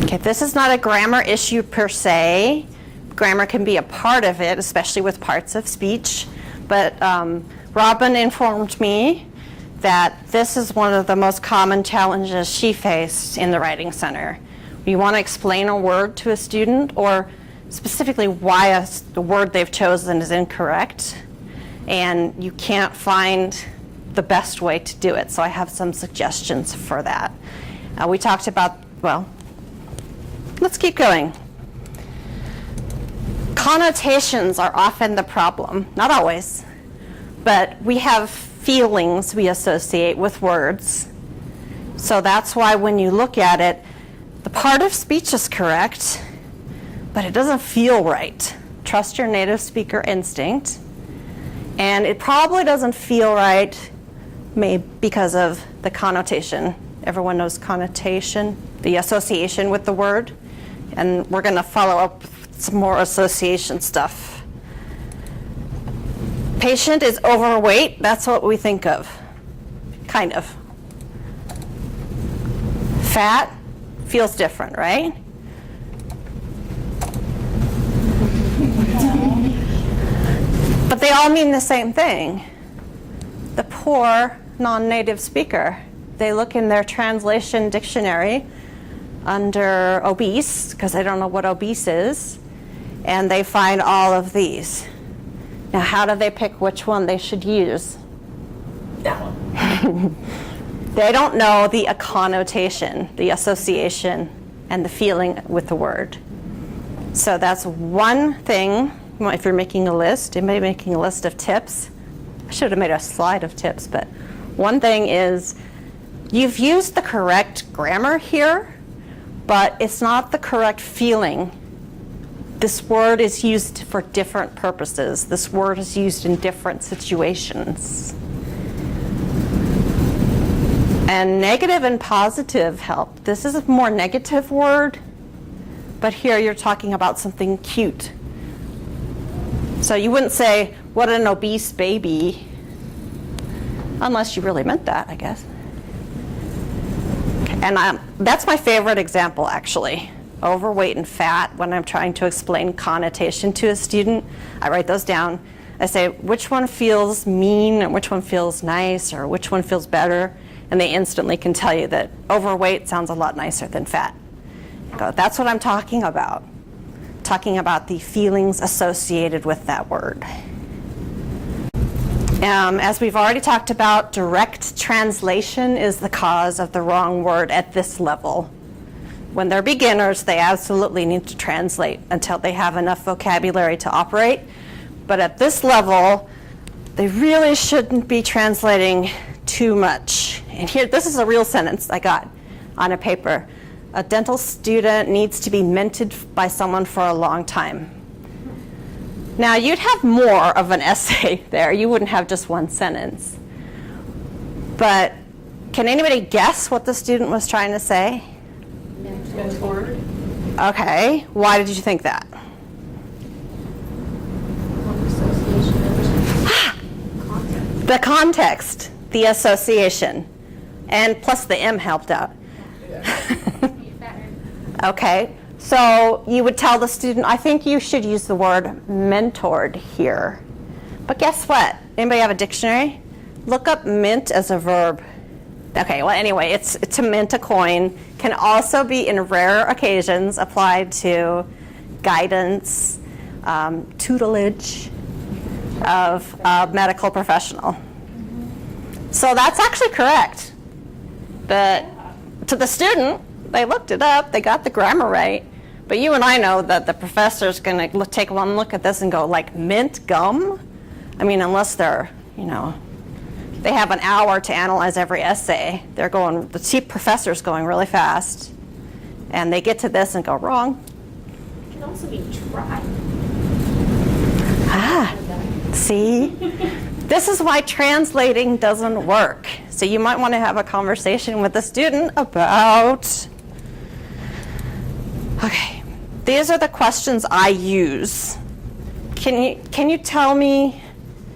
Okay, this is not a grammar issue per se. Grammar can be a part of it, especially with parts of speech. But Robin informed me that this is one of the most common challenges she faced in the Writing Center. You want to explain a word to a student, or specifically why the word they've chosen is incorrect, and you can't find the best way to do it. So I have some suggestions for that. We talked about, well, let's keep going. Connotations are often the problem, not always, but we have feelings we associate with words. So that's why when you look at it, the part of speech is correct, but it doesn't feel right. Trust your native speaker instinct. And it probably doesn't feel right maybe because of the connotation. Everyone knows connotation, the association with the word. And we're going to follow up with some more association stuff. Patient is overweight. That's what we think of, kind of. Fat feels different, right? But they all mean the same thing. The poor non-native speaker, they look in their translation dictionary under obese, because they don't know what obese is, and they find all of these. Now, how do they pick which one they should use? That one. They don't know the connotation, the association, and the feeling with the word. So that's one thing. If you're making a list, you may be making a list of tips. I should have made a slide of tips, but one thing is you've used the correct grammar here, but it's not the correct feeling. This word is used for different purposes. This word is used in different situations. And negative and positive help. This is a more negative word, but here you're talking about something cute. So you wouldn't say, what an obese baby, unless you really meant that, I guess. Okay. And that's my favorite example, actually. Overweight and fat, when I'm trying to explain connotation to a student, I write those down. I say, which one feels mean, and which one feels nice, or which one feels better? And they instantly can tell you that overweight sounds a lot nicer than fat. I go, that's what I'm talking about. Talking about the feelings associated with that word. As we've already talked about, direct translation is the cause of the wrong word at this level. When they're beginners, they absolutely need to translate until they have enough vocabulary to operate. But at this level, they really shouldn't be translating too much. And here, this is a real sentence I got on a paper. A dental student needs to be mentored by someone for a long time. Now, you'd have more of an essay there. You wouldn't have just one sentence. But can anybody guess what the student was trying to say? Mentored. Okay. Why did you think that? The context, the association, and plus the M helped out. Okay, so you would tell the student, I think you should use the word mentored here. But guess what? Anybody have a dictionary? Look up mint as a verb. Okay, well anyway, it's to mint a coin. Can also be in rare occasions applied to guidance, tutelage of a medical professional. So that's actually correct. But to the student, they looked it up, they got the grammar right, but you and I know that the professor's going to take one look at this and go, like, mint gum? I mean, unless they're, they have an hour to analyze every essay. The chief professor's going really fast, and they get to this and go, wrong. It can also be dry. See? This is why translating doesn't work. So you might want to have a conversation with the student about, okay, these are the questions I use. Can you tell me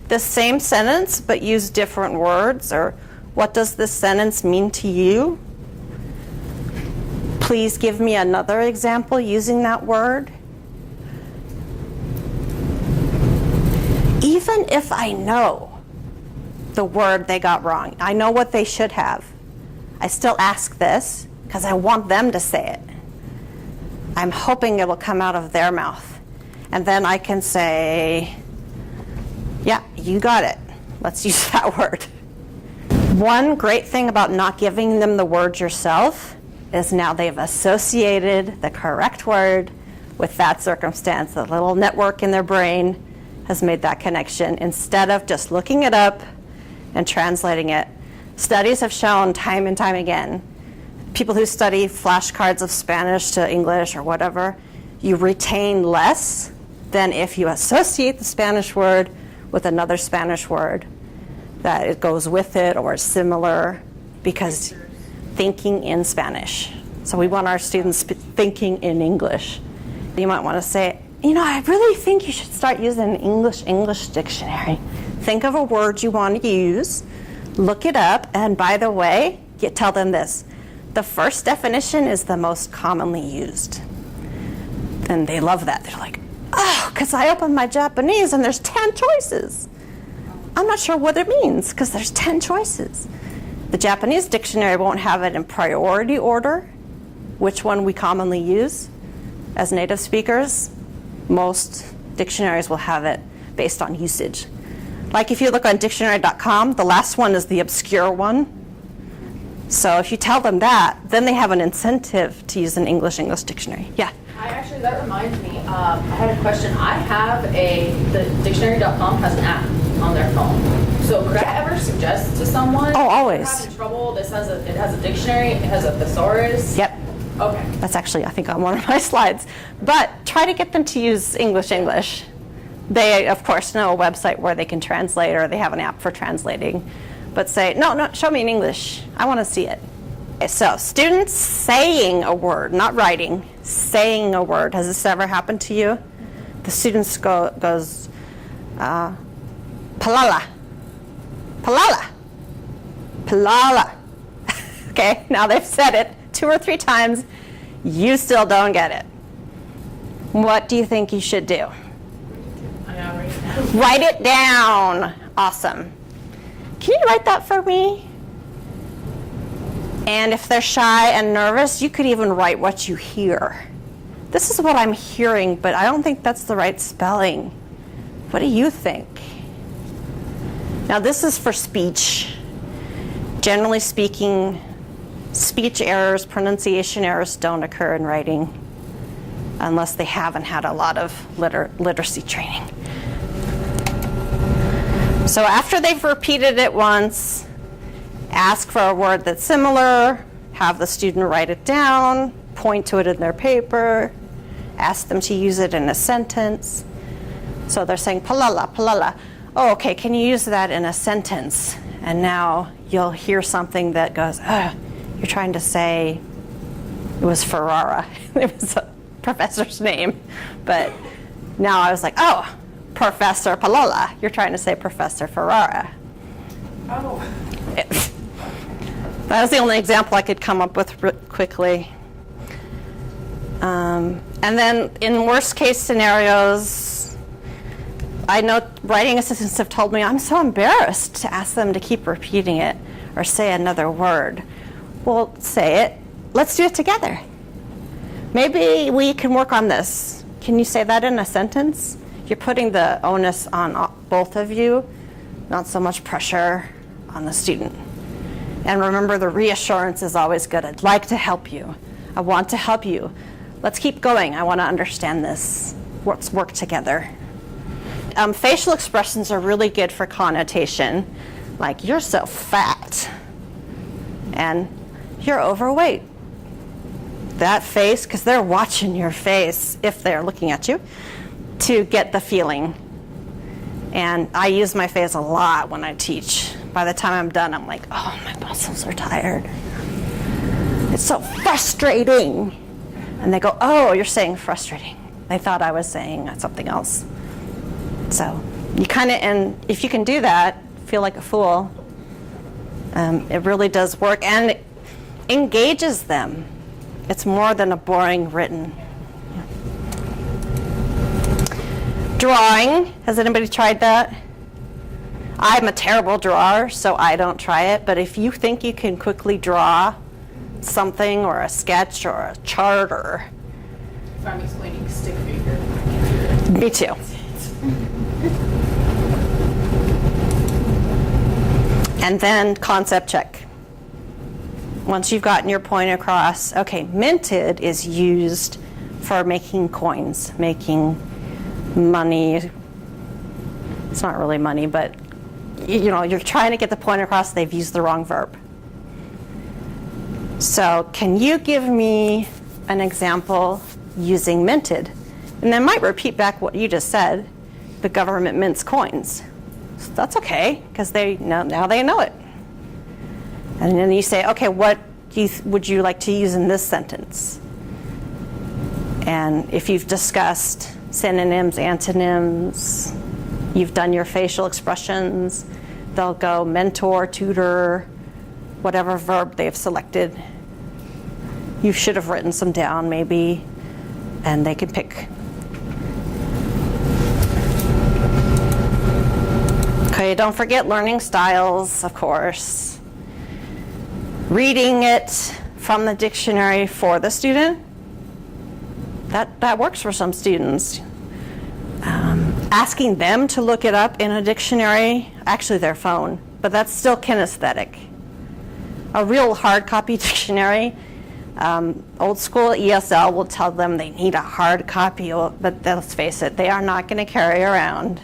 the same sentence but use different words? Or what does this sentence mean to you? Please give me another example using that word. Even if I know the word they got wrong, I know what they should have, I still ask this because I want them to say it. I'm hoping it will come out of their mouth. And then I can say, yeah, you got it. Let's use that word. One great thing about not giving them the word yourself is now they've associated the correct word with that circumstance. The little network in their brain has made that connection instead of just looking it up and translating it. Studies have shown time and time again, people who study flashcards of Spanish to English or whatever, you retain less than if you associate the Spanish word with another Spanish word that it goes with it or is similar, because thinking in Spanish. So we want our students thinking in English. You might want to say, you know, I really think you should start using an English dictionary. Think of a word you want to use, look it up, and by the way, tell them this. The first definition is the most commonly used. And they love that. They're like, oh, because I opened my Japanese and there's 10 choices. I'm not sure what it means because there's 10 choices. The Japanese dictionary won't have it in priority order, which one we commonly use as native speakers. Most dictionaries will have it based on usage. Like if you look on dictionary.com, the last one is the obscure one. So if you tell them that, then they have an incentive to use an English dictionary. Yeah? That reminds me, I had a question. I have the dictionary.com has an app on their phone. So could I ever suggest to someone? Oh, always. If they're having trouble, it has a dictionary, it has a thesaurus. Yep. Okay. That's actually, I think, on one of my slides. But try to get them to use English. They, of course, know a website where they can translate, or they have an app for translating. But say, no, show me in English. I want to see it. Okay, so students saying a word, not writing, saying a word. Has this ever happened to you? The students goes, palala, palala, palala. Okay, now they've said it 2 or 3 times. You still don't get it. What do you think you should do? I gotta write it down. Write it down. Awesome. Can you write that for me? And if they're shy and nervous, you could even write what you hear. This is what I'm hearing, but I don't think that's the right spelling. What do you think? Now this is for speech. Generally speaking, speech errors, pronunciation errors don't occur in writing unless they haven't had a lot of literacy training. So after they've repeated it once, ask for a word that's similar, have the student write it down, point to it in their paper, ask them to use it in a sentence. So they're saying palala, palala. Oh, okay, can you use that in a sentence? And now you'll hear something that goes, you're trying to say, it was Ferrara. It was a professor's name. But now I was like, oh, Professor Palala. You're trying to say Professor Ferrara. Oh. That was the only example I could come up with quickly. And then in worst case scenarios, I know writing assistants have told me I'm so embarrassed to ask them to keep repeating it or say another word. Well, say it. Let's do it together. Maybe we can work on this. Can you say that in a sentence? You're putting the onus on both of you, not so much pressure on the student. And remember, the reassurance is always good. I'd like to help you. I want to help you. Let's keep going. I want to understand this. Let's work together. Facial expressions are really good for connotation, like you're so fat and you're overweight. That face, because they're watching your face if they're looking at you, to get the feeling. And I use my face a lot when I teach. By the time I'm done, I'm like, oh, my muscles are tired. It's so frustrating. And they go, oh, you're saying frustrating. They thought I was saying something else. So you kind of, and if you can do that, feel like a fool, it really does work and it engages them. It's more than a boring written. Drawing. Has anybody tried that? I'm a terrible drawer, so I don't try it. But if you think you can quickly draw something or a sketch or a chart or... If I'm explaining stick figure, I can't do it. Me too. And then concept check. Once you've gotten your point across, okay, minted is used for making coins, making money. It's not really money, but you're trying to get the point across, they've used the wrong verb. So can you give me an example using minted? And then might repeat back what you just said, the government mints coins. So that's okay, because now they know it. And then you say, okay, what would you like to use in this sentence? And if you've discussed synonyms, antonyms, you've done your facial expressions, they'll go mentor, tutor, whatever verb they've selected. You should have written some down maybe, and they can pick. Okay, don't forget learning styles, of course. Reading it from the dictionary for the student. That works for some students. Asking them to look it up in a dictionary, actually their phone, but that's still kinesthetic. A real hard copy dictionary, old school ESL will tell them they need a hard copy, but let's face it, they are not going to carry around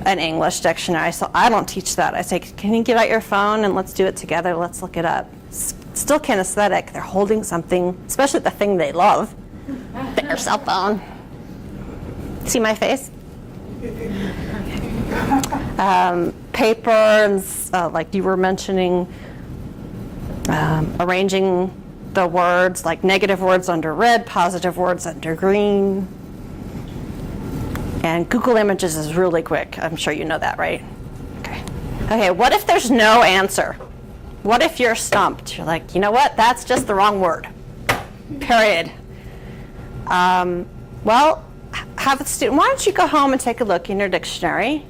an English dictionary, so I don't teach that. I say, can you get out your phone and let's do it together, let's look it up. It's still kinesthetic, they're holding something, especially the thing they love, their cell phone. See my face? Paper, like you were mentioning, arranging the words, like negative words under red, positive words under green. And Google Images is really quick. I'm sure you know that, right? Okay. Okay, what if there's no answer? What if you're stumped? You're like, you know what? That's just the wrong word. Period. Well, have a student, why don't you go home and take a look in your dictionary,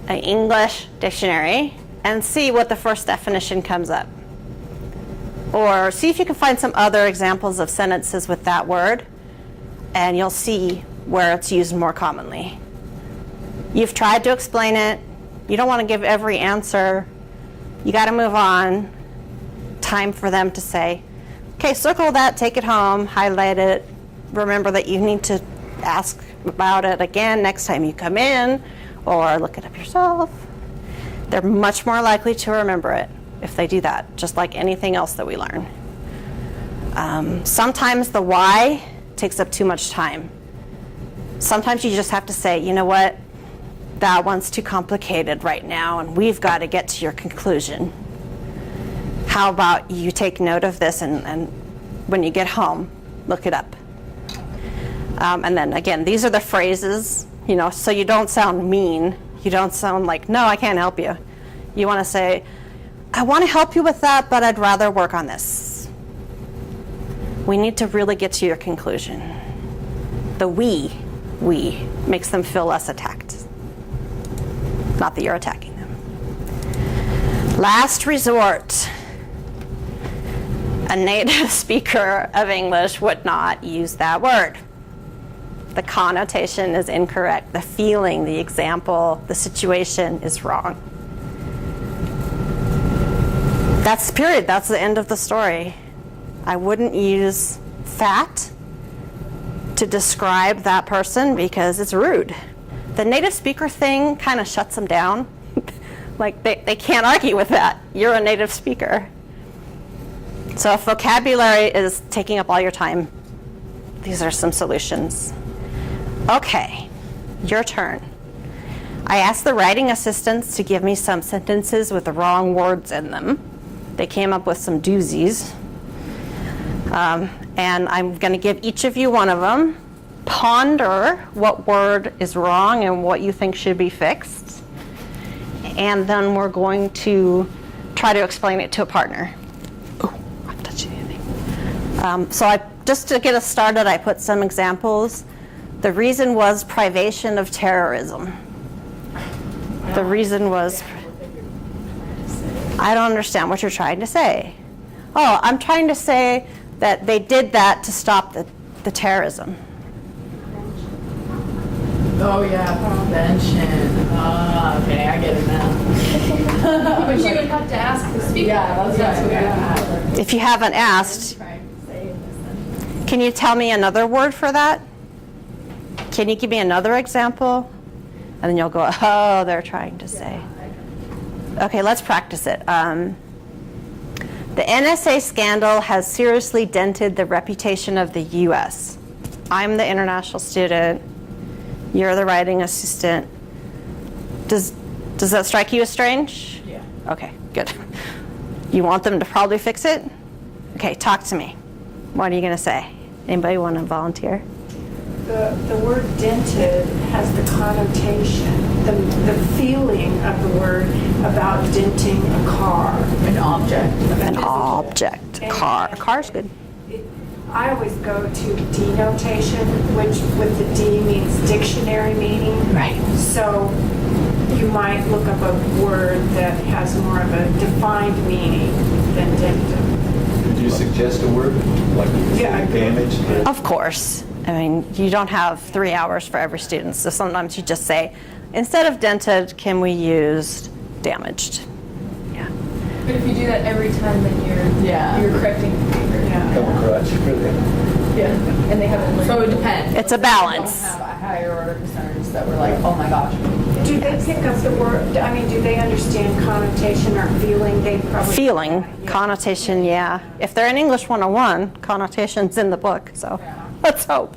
an English dictionary, and see what the first definition comes up. Or see if you can find some other examples of sentences with that word, and you'll see where it's used more commonly. You've tried to explain it. You don't want to give every answer. You got to move on. Time for them to say, okay, circle that, take it home, highlight it. Remember that you need to ask about it again next time you come in, or look it up yourself. They're much more likely to remember it if they do that, just like anything else that we learn. Sometimes the why takes up too much time. Sometimes you just have to say, you know what, that one's too complicated right now, and we've got to get to your conclusion. How about you take note of this, and when you get home, look it up. And then again, these are the phrases, so you don't sound mean. You don't sound like, no, I can't help you. You want to say, I want to help you with that, but I'd rather work on this. We need to really get to your conclusion. The we makes them feel less attacked. Not that you're attacking them. Last resort. A native speaker of English would not use that word. The connotation is incorrect. The feeling, the example, the situation is wrong. That's period. That's the end of the story. I wouldn't use fat to describe that person because it's rude. The native speaker thing kind of shuts them down. Like they can't argue with that. You're a native speaker. So if vocabulary is taking up all your time, these are some solutions. Okay, your turn. I asked the writing assistants to give me some sentences with the wrong words in them. They came up with some doozies. And I'm going to give each of you one of them. Ponder what word is wrong and what you think should be fixed. And then we're going to try to explain it to a partner. Oh, I'm touching anything. Just to get us started, I put some examples. The reason was privation of terrorism. The reason was, I don't understand what you're trying to say. Oh, I'm trying to say that they did that to stop the terrorism. Oh yeah, prevention. Okay, I get it now. But you would have to ask the speaker. Yeah, that's what we have. If you haven't asked, can you tell me another word for that? Can you give me another example? And then you'll go, oh, they're trying to say. Okay, let's practice it. The NSA scandal has seriously dented the reputation of the U.S. I'm the international student. You're the writing assistant. Does that strike you as strange? Yeah. Okay, good. You want them to probably fix it? Okay, talk to me. What are you going to say? Anybody want to volunteer? The word dented has the connotation, the feeling of the word about denting a car. An object. An object. Car. A car's good. I always go to denotation, which with the D means dictionary meaning. Right. So you might look up a word that has more of a defined meaning than dented. Could you suggest a word like damaged? Of course. I mean, you don't have 3 hours for every student, so sometimes you just say, instead of dented, can we use damaged? Yeah. But if you do that every time, then you're correcting the paper. Come crutch for them. Yeah. And they haven't learned. So it depends. It's a balance. We don't have a higher order concerns that we're like, oh my gosh. Do they pick up the word, I mean, do they understand connotation or feeling? They probably Feeling, connotation, yeah. If they're in English 101, connotation's in the book, so let's hope.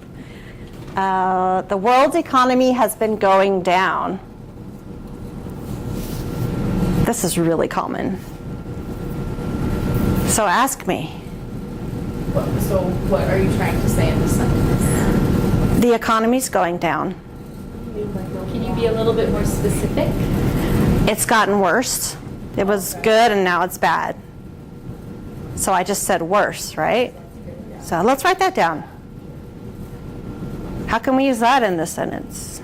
The world's economy has been going down. This is really common. So ask me. So what are you trying to say in this sentence? The economy's going down. Can you be a little bit more specific? It's gotten worse. It was good and now it's bad. So I just said worse, right? So let's write that down. How can we use that in this sentence?